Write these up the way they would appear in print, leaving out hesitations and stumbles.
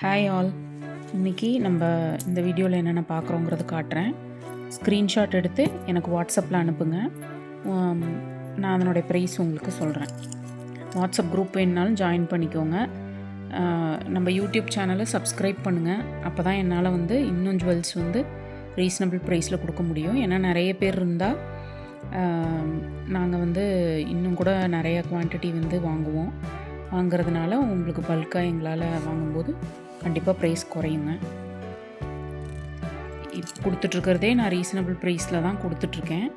Hi all. இன்றைக்கி நம்ம இந்த வீடியோவில் என்னென்ன பார்க்குறோங்கிறது காட்டுறேன். ஸ்க்ரீன்ஷாட் எடுத்து எனக்கு வாட்ஸ்அப்பில் அனுப்புங்க. நான் அதனுடைய ப்ரைஸ் உங்களுக்கு சொல்கிறேன். வாட்ஸ்அப் குரூப் வேணுனாலும் ஜாயின் பண்ணிக்கோங்க. நம்ம யூடியூப் சேனலை சப்ஸ்கிரைப் பண்ணுங்கள். அப்போ தான் என்னால் இன்னும் ஜுவல்ஸ் ரீசனபிள் ப்ரைஸில் கொடுக்க முடியும். ஏன்னா நிறைய பேர் இருந்தால் நாங்கள் இன்னும் கூட நிறைய குவான்டிட்டி வாங்குறதுனால உங்களுக்கு பல்காக எங்களால் வாங்கும்போது கண்டிப்பாக ப்ரைஸ் குறையுங்க. இப்போ கொடுத்துட்ருக்கிறதே நான் ரீசனபிள் ப்ரைஸில் தான் கொடுத்துட்ருக்கேன்.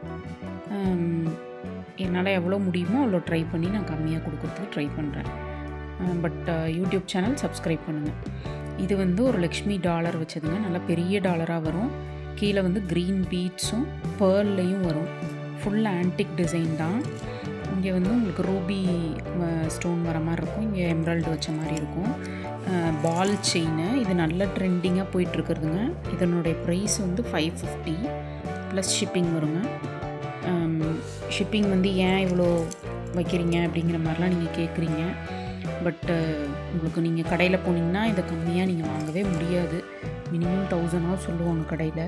என்னால் எவ்வளோ முடியுமோ அவ்வளோ ட்ரை பண்ணி நான் கம்மியாக கொடுக்குறதுக்கு ட்ரை பண்ணுறேன். பட் யூடியூப் சேனல் சப்ஸ்கிரைப் பண்ணுங்கள். இது ஒரு லக்ஷ்மி டாலர் வச்சதுங்க. நல்லா பெரிய டாலராக வரும். கீழே க்ரீன் பீட்ஸும் பேர்ல்லையும் வரும். ஃபுல் ஆன்டிக் டிசைன் தான். இங்கே உங்களுக்கு ரூபி ஸ்டோன் வர மாதிரி இருக்கும். இங்கே எம்ராய்டு வச்ச மாதிரி இருக்கும். பால் செயின் இது நல்ல ட்ரெண்டிங்காக போயிட்டுருக்குறதுங்க. இதனுடைய ப்ரைஸ் 550 ப்ளஸ் ஷிப்பிங் வருங்க. ஷிப்பிங் ஏன் இவ்வளோ வைக்கிறீங்க அப்படிங்கிற மாதிரிலாம் நீங்கள் கேட்குறீங்க. பட்டு உங்களுக்கு நீங்கள் கடையில் போனீங்கன்னா இதை கம்மியாக நீங்கள் வாங்கவே முடியாது. மினிமம் 1000 சொல்லுவாங்க கடையில்.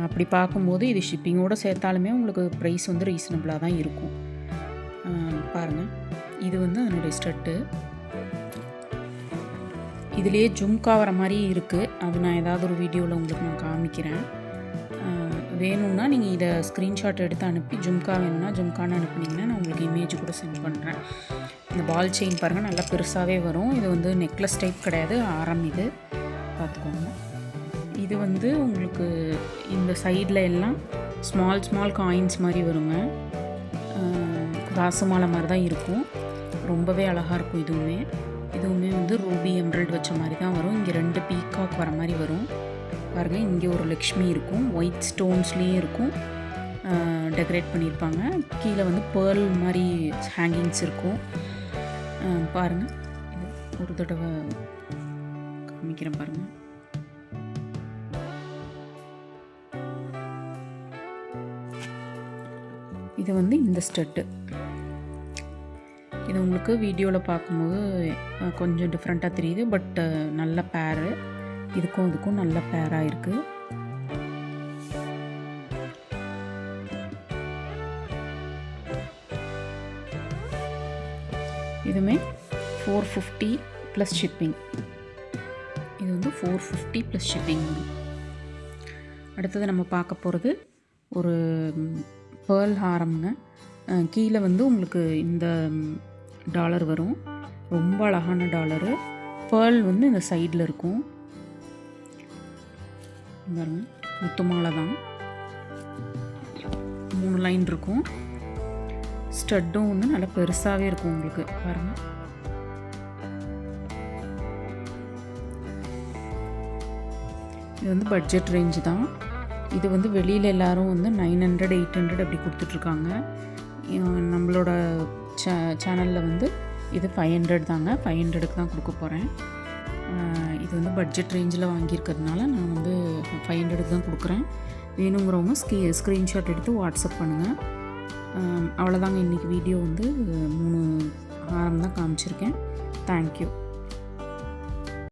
அப்படி பார்க்கும்போது இது ஷிப்பிங்கோடு சேர்த்தாலுமே உங்களுக்கு ப்ரைஸ் ரீசனபிளாக தான் இருக்கும். பாருங்கள், இது அதனுடைய ஸ்டட்டு. இதுலேயே ஜும்கா வர மாதிரி இருக்குது. அது நான் ஏதாவது ஒரு வீடியோவில் உங்களுக்கு நான் காமிக்கிறேன். வேணும்னா நீங்கள் இதை ஸ்க்ரீன்ஷாட் எடுத்து அனுப்பி ஜும்கா வேணும்னா ஜும்கான்னு அனுப்புனீங்கன்னா நான் உங்களுக்கு இமேஜ் கூட சென்ட் பண்ணுறேன். இந்த பால் செயின் பாருங்கள், நல்லா பெருசாகவே வரும். இது நெக்லஸ் டைப் கிடையாது, ஆரம். இது பார்த்துக்கோங்க. இது உங்களுக்கு இந்த சைடில் எல்லாம் ஸ்மால் காயின்ஸ் மாதிரி வருங்க. காசு மாலை மாதிரி தான் இருக்கும். ரொம்பவே அழகாக இருக்கும். இதுவுமே ரூபி எம்ராய்டு வச்ச மாதிரி தான் வரும். இங்கே 2 பீகாக் வர மாதிரி வரும். பாருங்கள், இங்கே ஒரு லக்ஷ்மி இருக்கும். ஒயிட் ஸ்டோன்ஸ்லேயும் இருக்கும். டெக்கரேட் பண்ணியிருப்பாங்க. கீழே பேர்ல் மாதிரி ஹேங்கிங்ஸ் இருக்கும். பாருங்கள், இது ஒரு தடவை காமிக்கிறேன் பாருங்கள். இது இந்த ஸ்டட்டு. இது உங்களுக்கு வீடியோவில் பார்க்கும்போது கொஞ்சம் டிஃப்ரெண்ட்டாக தெரியுது. பட் நல்ல பேரு. இதுக்கும் நல்ல பேராக இருக்குது. இதுவுமே 450 ப்ளஸ் ஷிப்பிங். இது 450 ப்ளஸ் ஷிப்பிங். அடுத்தது நம்ம பார்க்க போகிறது ஒரு பேர்ல் ஹாரம்ங்க. கீழே உங்களுக்கு இந்த டாலர் வரும். ரொம்ப அழகான டாலரு. பேர்ல் இந்த சைடில் இருக்கும். பாருங்க, முத்து மாலை தான். 3 லைன் இருக்கும். ஸ்டட்டும் நல்லா பெருசாகவே இருக்கும் உங்களுக்கு. பாருங்கள், இது பட்ஜெட் ரேஞ்சு தான். இது வெளியில் எல்லோரும் 900 800 அப்படி கொடுத்துட்ருக்காங்க. நம்மளோட சேனலில் இது 500 தாங்க. 500க்கு தான் கொடுக்க போகிறேன். இது பட்ஜெட் ரேஞ்சில் வாங்கியிருக்கிறதுனால நான் 500க்கு தான் கொடுக்குறேன். வேணுங்கிறவங்க ஸ்க்ரீன்ஷாட் எடுத்து வாட்ஸ்அப் பண்ணுங்கள். அவ்வளோதாங்க. இன்றைக்கி வீடியோ 3 ஹாரம் தான் காமிச்சிருக்கேன். தேங்க்யூ.